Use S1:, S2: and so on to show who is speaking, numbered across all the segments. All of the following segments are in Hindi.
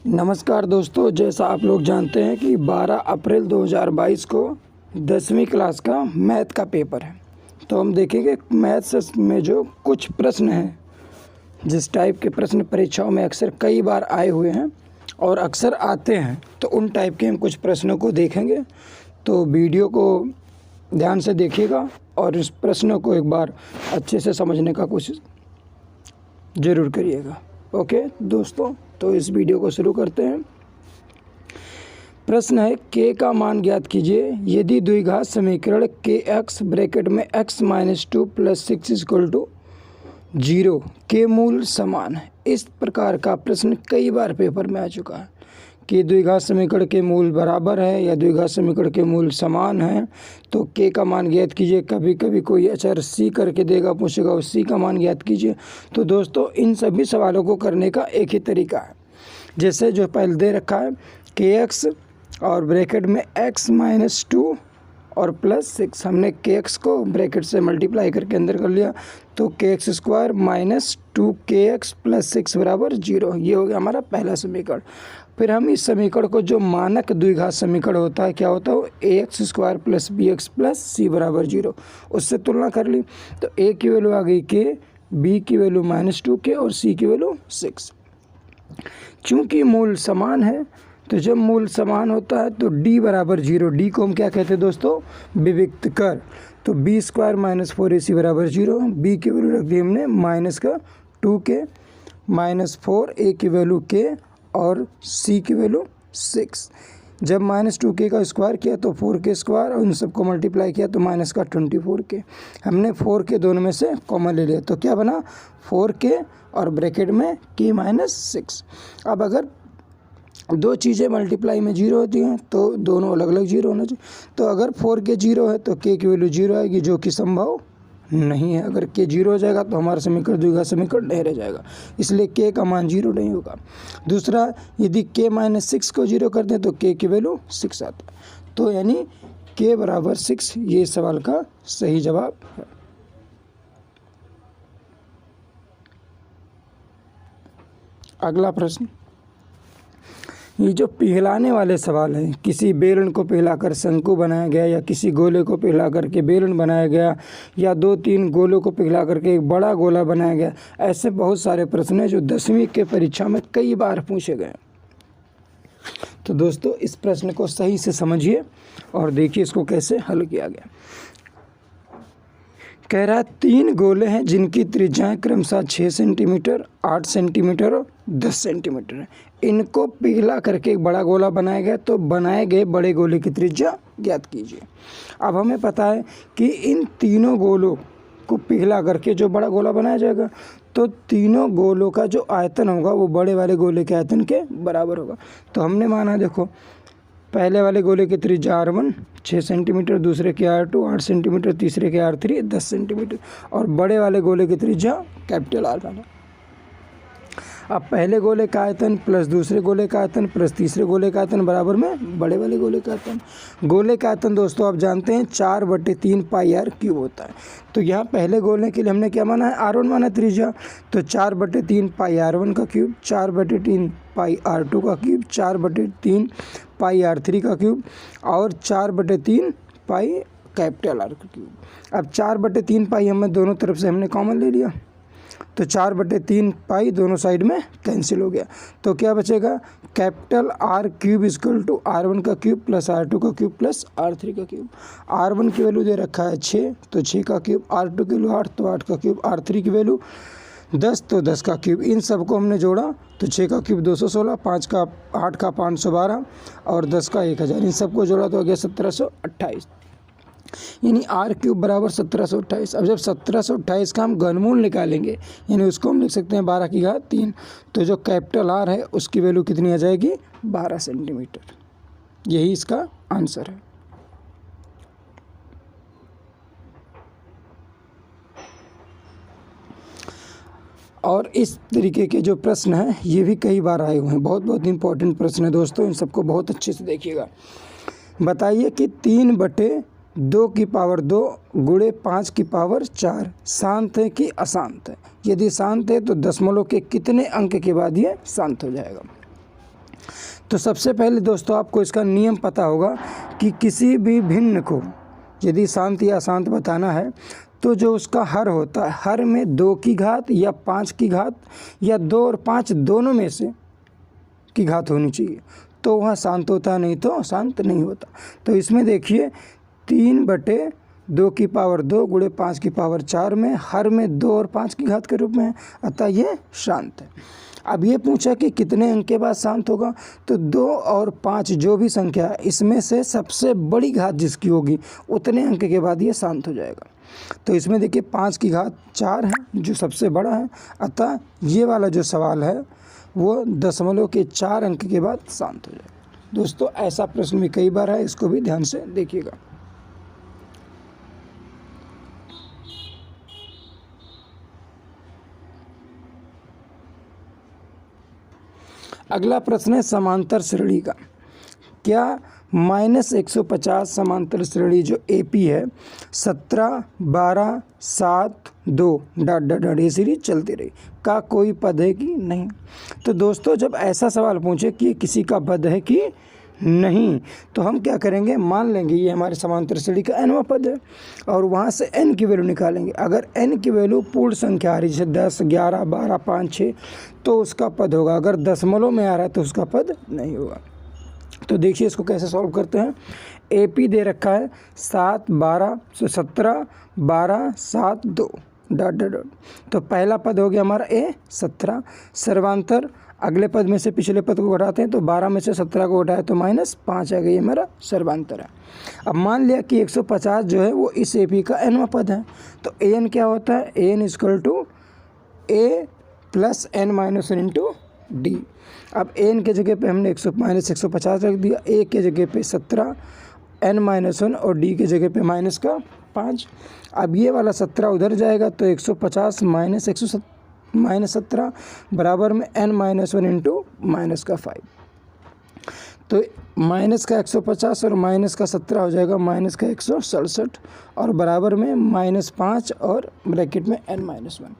S1: नमस्कार दोस्तों, जैसा आप लोग जानते हैं कि 12 अप्रैल 2022 को 10वीं क्लास का मैथ का पेपर है। तो हम देखेंगे मैथ्स में जो कुछ प्रश्न हैं, जिस टाइप के प्रश्न परीक्षाओं में अक्सर कई बार आए हुए हैं और अक्सर आते हैं, तो उन टाइप के हम कुछ प्रश्नों को देखेंगे। तो वीडियो को ध्यान से देखिएगा और इस प्रश्नों को एक बार अच्छे से समझने का कोशिश ज़रूर करिएगा। ओके दोस्तों, तो इस वीडियो को शुरू करते हैं। प्रश्न है, के का मान ज्ञात कीजिए यदि द्विघात समीकरण के एक्स ब्रैकेट में x - 2 + 6 = 0 के मूल समान है। इस प्रकार का प्रश्न कई बार पेपर में आ चुका है कि द्विघात समीकरण के मूल बराबर है या द्विघात समीकरण के मूल समान है, तो के का मान ज्ञात कीजिए। कभी कभी कोई अचर सी करके देगा, पूछेगा उस सी का मान ज्ञात कीजिए। तो दोस्तों, इन सभी सवालों को करने का एक ही तरीका है। जैसे जो पहले दे रखा है के एक्स और ब्रैकेट में x - 2 और +6, हमने के एक्स को ब्रैकेट से मल्टीप्लाई करके अंदर कर लिया, तो KX² - 2KX + 6 = 0। ये हो गया हमारा पहला समीकरण। फिर हम इस समीकरण को जो मानक द्विघात समीकरण होता है, क्या होता है, ax² + bx + c = 0, उससे तुलना कर ली। तो a की वैल्यू आ गई k, b की वैल्यू -2k और c की वैल्यू 6। चूँकि मूल समान है, तो जब मूल समान होता है तो d = 0। d को हम क्या कहते हैं दोस्तों, विविक्त कर। तो b² - 4ac = 0। b की वैल्यू रख दी हमने -2k, -4, a की वैल्यू k और c की वैल्यू 6। जब -2k का स्क्वायर किया तो 4k स्क्वायर और इन सबको मल्टीप्लाई किया तो -24k। हमने 4k दोनों में से कॉमन ले लिया, तो क्या बना 4k और ब्रैकेट में k - 6। अब अगर दो चीज़ें मल्टीप्लाई में 0 होती हैं तो दोनों अलग अलग 0 होना चाहिए। तो अगर 4k 0 है तो k की वैल्यू 0 आएगी, जो कि संभव नहीं है। अगर k 0 हो जाएगा तो हमारा समीकरण द्विघात समीकरण नहीं रह जाएगा, इसलिए k का मान 0 नहीं होगा। दूसरा, यदि k - 6 को 0 कर दें तो k की वैल्यू 6 आता है। तो यानी k = 6, ये सवाल का सही जवाब है। अगला प्रश्न, ये जो पिघलाने वाले सवाल हैं, किसी बेलन को पिघलाकर शंकु बनाया गया या किसी गोले को पिघला करके बेलन बनाया गया या 2-3 गोलों को पिघला करके एक बड़ा गोला बनाया गया, ऐसे बहुत सारे प्रश्न हैं जो 10वीं के परीक्षा में कई बार पूछे गए। तो दोस्तों, इस प्रश्न को सही से समझिए और देखिए इसको कैसे हल किया गया। कह रहा है 3 गोले हैं जिनकी त्रिज्याएं क्रमशः 6 सेंटीमीटर, 8 सेंटीमीटर और 10 सेंटीमीटर है। इनको पिघला करके एक बड़ा गोला बनाया गया, तो बनाए गए बड़े गोले की त्रिज्या ज्ञात कीजिए। अब हमें पता है कि इन तीनों गोलों को पिघला करके जो बड़ा गोला बनाया जाएगा, तो तीनों गोलों का जो आयतन होगा वो बड़े वाले गोले के आयतन के बराबर होगा। तो हमने माना, देखो, पहले वाले गोले की त्रिज्या R1 6 सेंटीमीटर, दूसरे के R2 8 सेंटीमीटर, तीसरे के R3 10 सेंटीमीटर और बड़े वाले गोले की त्रिज्या R वाला। अब पहले गोले का आयतन प्लस दूसरे गोले का आयतन प्लस तीसरे गोले का आयतन बराबर में बड़े वाले गोले का आयतन। गोले का आयतन दोस्तों आप जानते हैं 4/3 πr³ होता है। तो यहाँ पहले गोले के लिए हमने क्या माना है, R1 माना त्रिज्या, तो 4/3 πr1 का क्यूब, 4/3 πr2 का क्यूब, 4/3 πr3 का क्यूब और 4/3 πR का क्यूब। अब 4/3 पाई हमें दोनों तरफ से हमने कॉमन ले लिया, तो 4/3 पाई दोनों साइड में कैंसिल हो गया। तो क्या बचेगा, R³ = R1 का क्यूब प्लस R2 का क्यूब प्लस R3 का क्यूब। R1 की वैल्यू दे रखा है 6, तो 6 का क्यूब, R2 की वैल्यू 8, तो 8 का क्यूब, R3 की वैल्यू 10, तो 10 का क्यूब। इन सबको हमने जोड़ा तो 6 का क्यूब 216, 8 का 512 और 10 का 1000। इन सबको जोड़ा तो आ गया 1728, यानी R³ = 1728। अब जब 1728 का हम घनमूल निकालेंगे, यानी उसको हम लिख सकते हैं 12 की घात 3, तो जो कैपिटल R है उसकी वैल्यू कितनी आ जाएगी, 12 सेंटीमीटर। यही इसका आंसर है। और इस तरीके के जो प्रश्न हैं ये भी कई बार आए हुए हैं, बहुत इंपॉर्टेंट प्रश्न है दोस्तों, इन सबको बहुत अच्छे से देखिएगा। बताइए कि 3/2 की पावर 2 गुणे 5 की पावर 4 शांत है कि अशांत है। यदि शांत है तो दशमलव के कितने अंक के बाद ये शांत हो जाएगा। तो सबसे पहले दोस्तों आपको इसका नियम पता होगा कि किसी भी भिन्न को यदि शांत या अशांत बताना है तो जो उसका हर होता है, हर में 2 की घात या 5 की घात या 2 और 5 दोनों में से की घात होनी चाहिए, तो वह शांत होता, नहीं तो शांत नहीं होता। तो इसमें देखिए 3/2 की पावर 2 गुणे 5 की पावर 4 में हर में 2 और 5 की घात के रूप में है, अतः ये शांत है। अब ये पूछा कि कितने अंक के बाद शांत होगा, तो 2 और 5 जो भी संख्या है इसमें से सबसे बड़ी घात जिसकी होगी उतने अंक के बाद ये शांत हो जाएगा। तो इसमें देखिए 5 की घात 4 है जो सबसे बड़ा है, अतः ये वाला जो सवाल है वो 0.4 अंक के बाद शांत हो जाएगा। दोस्तों ऐसा प्रश्न भी कई बार है, इसको भी ध्यान से देखिएगा। अगला प्रश्न है समांतर श्रेणी का। क्या -150 समांतर श्रेणी जो AP है 17, 12, 7, 2 डॉट डॉट डॉट ये सीरीज चलती रही का कोई पद है कि नहीं। तो दोस्तों जब ऐसा सवाल पूछे कि किसी का पद है कि नहीं, तो हम क्या करेंगे, मान लेंगे ये हमारे समांतर श्रेणी का nवां पद है और वहाँ से n की वैल्यू निकालेंगे। अगर n की वैल्यू पूर्ण संख्या आ रही है जैसे 10, 11, 12, 5, 6 तो उसका पद होगा, अगर दशमलव में आ रहा है तो उसका पद नहीं होगा। तो देखिए इसको कैसे सॉल्व करते हैं। AP दे रखा है 7, 12, 17, 12, 7, 2 डॉट डॉट डॉट। तो पहला पद हो गया हमारा A 17, सर्वांतर अगले पद में से पिछले पद को घटाते हैं तो 12 में से 17 को घटाए तो -5 आ गई, हमारा सर्वांतर है। अब मान लिया कि 150 जो है वो इस AP का nवां पद है, तो an क्या होता है, an = a + n-1 into d। अब n के जगह पे हमने -150 रख दिया, a के जगह पे 17, n-1 और d के जगह पे -5। अब ये वाला 17 उधर जाएगा तो 150 -17 बराबर में n-1 इंटू -5। तो -150 और -17 हो जाएगा -167 और बराबर में -5 और ब्रैकेट में n-1।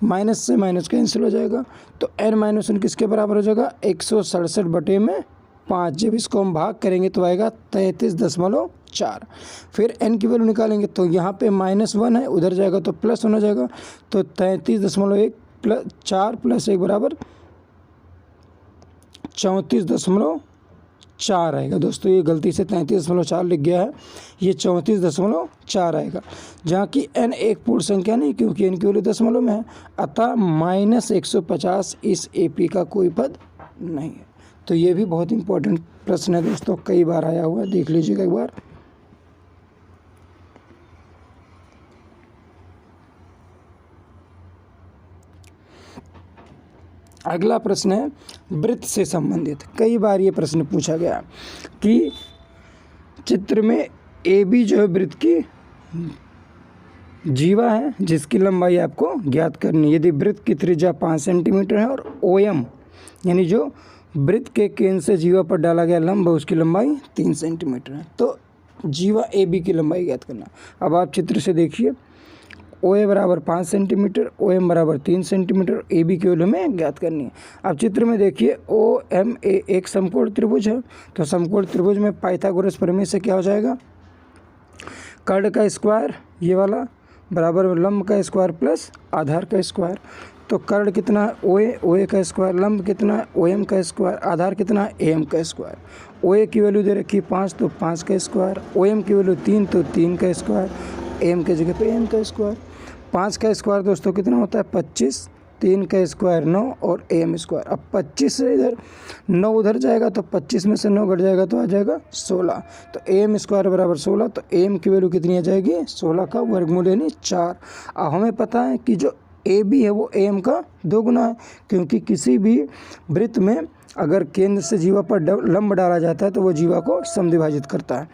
S1: माइनस से माइनस कैंसिल हो जाएगा तो n-1 किसके बराबर हो जाएगा, 167/5। जब इसको हम भाग करेंगे तो आएगा 33.4। फिर n की वैल्यू निकालेंगे तो यहाँ पे -1 है, उधर जाएगा तो प्लस होना जाएगा, तो 33.1 + 4 + 1 बराबर 34.4 आएगा। दोस्तों ये गलती से 33.4 लिख गया है, ये 34.4 आएगा, जहाँ की n एक पूर्ण संख्या नहीं क्योंकि n की वैल्यू दशमलव में है, अतः -150 इस AP का कोई पद नहीं है। तो ये भी बहुत इंपॉर्टेंट प्रश्न है दोस्तों, कई बार आया हुआ है, देख लीजिएगा एक बार। अगला प्रश्न है वृत्त से संबंधित। कई बार ये प्रश्न पूछा गया कि चित्र में AB जो है वृत्त की जीवा है जिसकी लंबाई आपको ज्ञात करनी है। यदि वृत्त की त्रिज्या 5 सेंटीमीटर है और OM यानी जो वृत्त के केंद्र से जीवा पर डाला गया लंब है उसकी लंबाई 3 सेंटीमीटर है, तो जीवा AB की लंबाई ज्ञात करना। अब आप चित्र से देखिए, OA बराबर 5 सेंटीमीटर, OM बराबर 3 सेंटीमीटर, AB की वैल्यू हमें ज्ञात करनी है। अब चित्र में देखिए OMA एक समकोण त्रिभुज है, तो समकोण त्रिभुज में पाइथागोरस प्रमेय से क्या हो जाएगा, कर्ण का स्क्वायर ये वाला बराबर में लंब का स्क्वायर प्लस आधार का स्क्वायर। तो कर्ण कितना है OA का स्क्वायर, लंब कितना है OM का स्क्वायर, आधार कितना है AM का स्क्वायर। OA की वैल्यू दे रखी 5 तो 5 का स्क्वायर, OM की वैल्यू 3 तो 3 का स्क्वायर, AM के जगह पे AM का स्क्वायर। 5 का स्क्वायर दोस्तों कितना होता है 25, 3 का स्क्वायर 9 और AM स्क्वायर। अब 25 से इधर 9 उधर जाएगा तो 25 में से 9 घट जाएगा तो आ जाएगा 16, तो AM स्क्वायर बराबर 16। तो AM की वैल्यू कितनी आ जाएगी, 16 का वर्गमूल यानी 4। अब हमें पता है कि जो AB है वो AM का 2 गुना है, क्योंकि किसी भी वृत्त में अगर केंद्र से जीवा पर लंब डाला जाता है तो वो जीवा को समद्विभाजित करता है।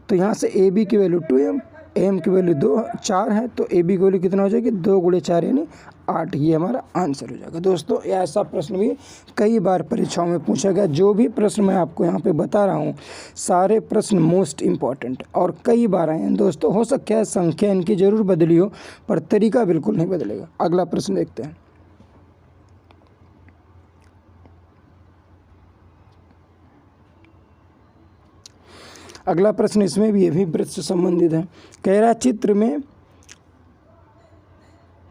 S1: तो यहाँ से AB की वैल्यू 2M, AM की वैल्यू 4 है, तो AB की वैल्यू कितना हो जाएगी 2 × 4 यानी 8। ये हमारा आंसर हो जाएगा। दोस्तों ऐसा प्रश्न भी कई बार परीक्षाओं में पूछा गया। जो भी प्रश्न मैं आपको यहाँ पे बता रहा हूँ सारे प्रश्न मोस्ट इम्पॉर्टेंट और कई बार आए हैं दोस्तों। हो सकता है संख्या इनकी जरूर बदली हो पर तरीका बिल्कुल नहीं बदलेगा। अगला प्रश्न देखते हैं। अगला प्रश्न इसमें भी ये भी वृत्त से संबंधित है। कह रहा चित्र में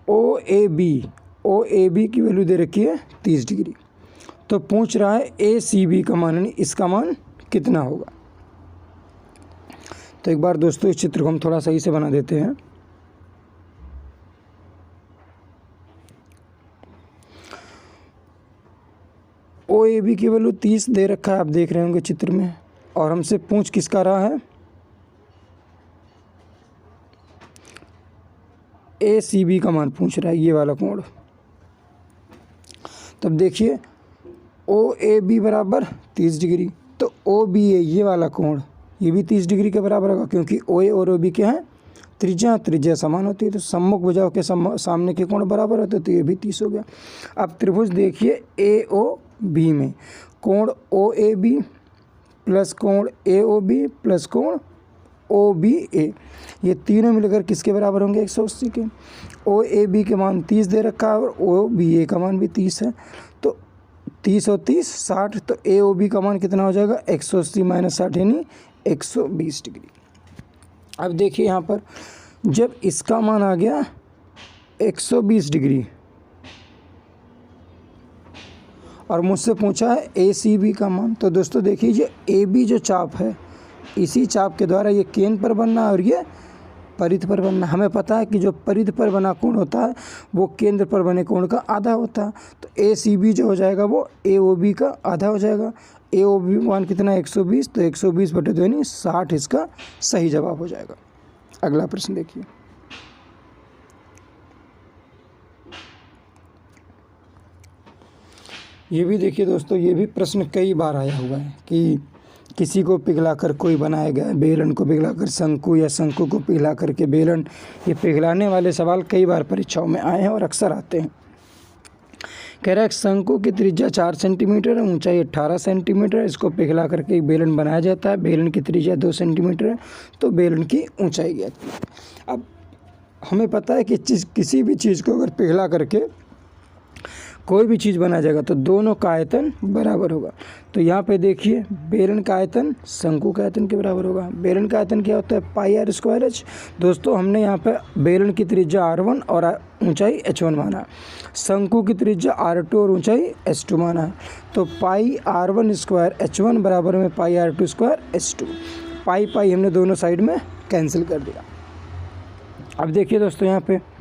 S1: OAB की वैल्यू दे रखी है 30 डिग्री, तो पूछ रहा है ACB का मान, यानी इसका मान कितना होगा। तो एक बार दोस्तों इस चित्र को हम थोड़ा सही से बना देते हैं। OAB की वैल्यू 30 दे रखा है, आप देख रहे होंगे चित्र में, और हमसे पूछ किसका रहा है, ACB का मान पूछ रहा है, ये वाला कोण। तब देखिए OAB बराबर 30 डिग्री, तो OBA ये वाला कोण ये भी 30 डिग्री के बराबर होगा, क्योंकि OA और OB क्या है, त्रिज्या समान होती है, तो सम्मुख भुजाओं के सामने के कोण बराबर होते हैं, तो ये भी 30 हो गया। अब त्रिभुज देखिए AOB में कोण OAB प्लस कोण AOB प्लस कोण OBA, ये तीनों मिलकर किसके बराबर होंगे, 180 के। OAB के मान 30 दे रखा है और OBA का मान भी 30 है, तो 30 और 30 60, तो AOB का मान कितना हो जाएगा, 180 माइनस 60 यानी 120 डिग्री। अब देखिए यहाँ पर जब इसका मान आ गया 120 डिग्री और मुझसे पूछा है ACB का मान, तो दोस्तों देखिए ये AB जो चाप है, इसी चाप के द्वारा ये केंद्र पर बनना है और ये परिध पर बनना। हमें पता है कि जो परिध पर बना कोण होता है वो केंद्र पर बने कोण का आधा होता है, तो ACB जो हो जाएगा वो AOB का आधा हो जाएगा। AOB मान कितना है, 120, तो 120/2 यानी 60 इसका सही जवाब हो जाएगा। अगला प्रश्न देखिए, ये भी देखिए दोस्तों, ये भी प्रश्न कई बार आया हुआ है कि किसी को पिघलाकर कोई बनाया गया है, बेलन को पिघलाकर शंकु या शंकु को पिघला करके बेलन, ये पिघलाने वाले सवाल कई बार परीक्षाओं में आए हैं और अक्सर आते हैं। कह रहा है शंकु की त्रिज्या 4 सेंटीमीटर है, ऊंचाई 18 सेंटीमीटर है, इसको पिघला करके एक बेलन बनाया जाता है, बेलन की त्रिज्या 2 सेंटीमीटर है, तो बेलन की ऊंचाई ज्ञात कीजिए। अब हमें पता है कि किसी भी चीज़ को अगर पिघला करके कोई भी चीज़ बनाया जाएगा तो दोनों का आयतन बराबर होगा। तो यहाँ पे देखिए बेलन का आयतन शंकु का आयतन के बराबर होगा। बेलन का आयतन क्या होता है, πr²h। दोस्तों हमने यहाँ पे बेलन की त्रिज्या r1 और ऊंचाई h1 माना, शंकु की त्रिज्या r2 और ऊंचाई h2 माना है, तो πr1² h1 बराबर में πr2² h2। पाई हमने दोनों साइड में कैंसिल कर दिया। अब देखिए दोस्तों यहाँ पे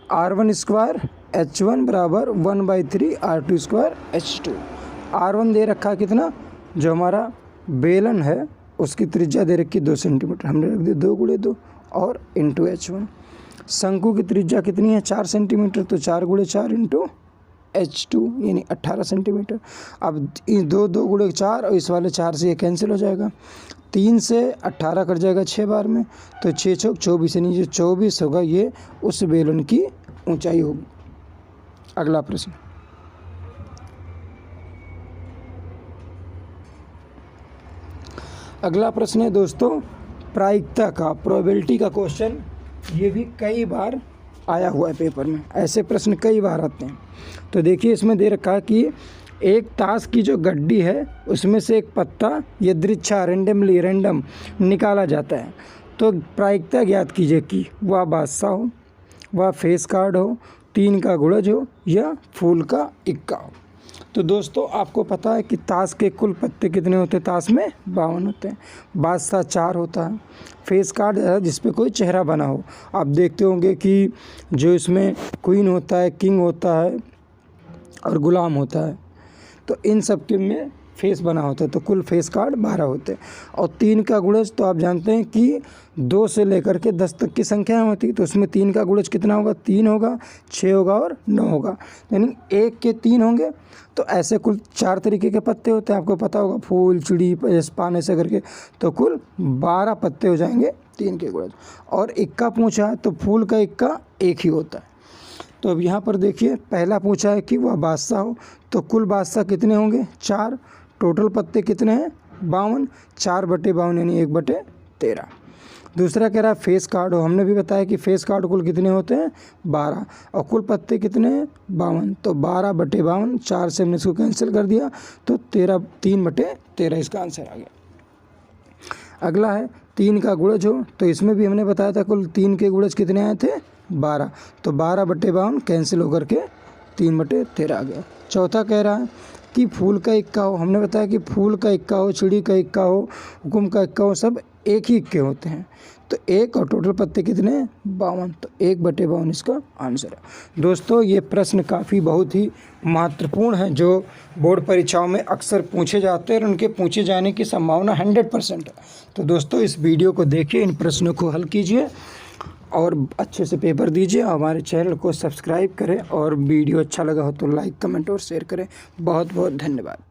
S1: r1² h1 बराबर 1/3 r2² h2। r1 दे रखा कितना, जो हमारा बेलन है उसकी त्रिज्या दे रखी 2 सेंटीमीटर, हमने रख दिया 2 × 2 और इंटू h1। शंकु की त्रिज्या कितनी है, 4 सेंटीमीटर, तो 4 × 4 इंटू h2 यानी 18 सेंटीमीटर। अब 2 × 4 और इस वाले 4 से ये कैंसिल हो जाएगा, 3 से 18 कट जाएगा 6 बार में, तो 6 × 24 यानी जो 24 होगा ये उस बेलन की ऊंचाई होगी। अगला प्रश्न, अगला प्रश्न है दोस्तों प्रायिकता का, प्रोबेबिलिटी का क्वेश्चन। ये भी कई बार आया हुआ है पेपर में, ऐसे प्रश्न कई बार आते हैं। तो देखिए इसमें दे रखा है कि एक ताश की जो गड्डी है उसमें से एक पत्ता यदृच्छा रैंडम निकाला जाता है, तो प्रायिकता ज्ञात कीजिए कि वह बादशाह हो, वह फेस कार्ड हो, 3 का गुणज हो या फूल का इक्का हो। तो दोस्तों आपको पता है कि ताश के कुल पत्ते कितने होते हैं, ताश में 52 होते हैं, बादशाह 4 होता है, फेस कार्ड है जिस पे कोई चेहरा बना हो। आप देखते होंगे कि जो इसमें क्वीन होता है, किंग होता है और गुलाम होता है, तो इन सब के में फेस बना होता है, तो कुल फेस कार्ड 12 होते हैं। और 3 का गुणज तो आप जानते हैं कि 2 से लेकर के 10 तक की संख्या होती है, तो उसमें 3 का गुणज कितना होगा, 3 होगा, 6 होगा और 9 होगा, यानी 1 के 3 होंगे। तो ऐसे कुल 4 तरीके के पत्ते होते हैं, आपको पता होगा, फूल, चिड़ी, पान, ऐसे करके, तो कुल 12 पत्ते हो जाएंगे 3 के गुणज। और इक्का पूछा है तो फूल का इक्का 1 ही होता है। तो अब यहाँ पर देखिए पहला पूछा है कि वह बादशाह हो, तो कुल बादशाह कितने होंगे, 4, टोटल पत्ते कितने हैं 52, 4/52 यानी 1/13। दूसरा कह रहा है फेस कार्ड हो, हमने भी बताया कि फेस कार्ड कुल कितने होते हैं 12 और कुल पत्ते कितने हैं 52, तो 12/52, 4 से हमने इसको कैंसिल कर दिया तो 3/13 इसका आंसर आ गया। अगला है 3 का गुणज हो, तो इसमें भी हमने बताया था कुल 3 के गुणज कितने आए थे 12, तो 12/52 कैंसिल होकर के 3/13 आ गया। चौथा कह रहा है कि फूल का इक्का हो, हमने बताया कि फूल का इक्का हो, चिड़ी का इक्का हो, हुकुम का इक्का हो, सब एक ही इक्के होते हैं, तो 1 और टोटल पत्ते कितने 52, तो 1/52 इसका आंसर है। दोस्तों ये प्रश्न काफ़ी बहुत ही महत्वपूर्ण है जो बोर्ड परीक्षाओं में अक्सर पूछे जाते हैं और उनके पूछे जाने की संभावना 100% है। तो दोस्तों इस वीडियो को देखिए, इन प्रश्नों को हल कीजिए और अच्छे से पेपर दीजिए। हमारे चैनल को सब्सक्राइब करें और वीडियो अच्छा लगा हो तो लाइक, कमेंट और शेयर करें। बहुत बहुत धन्यवाद।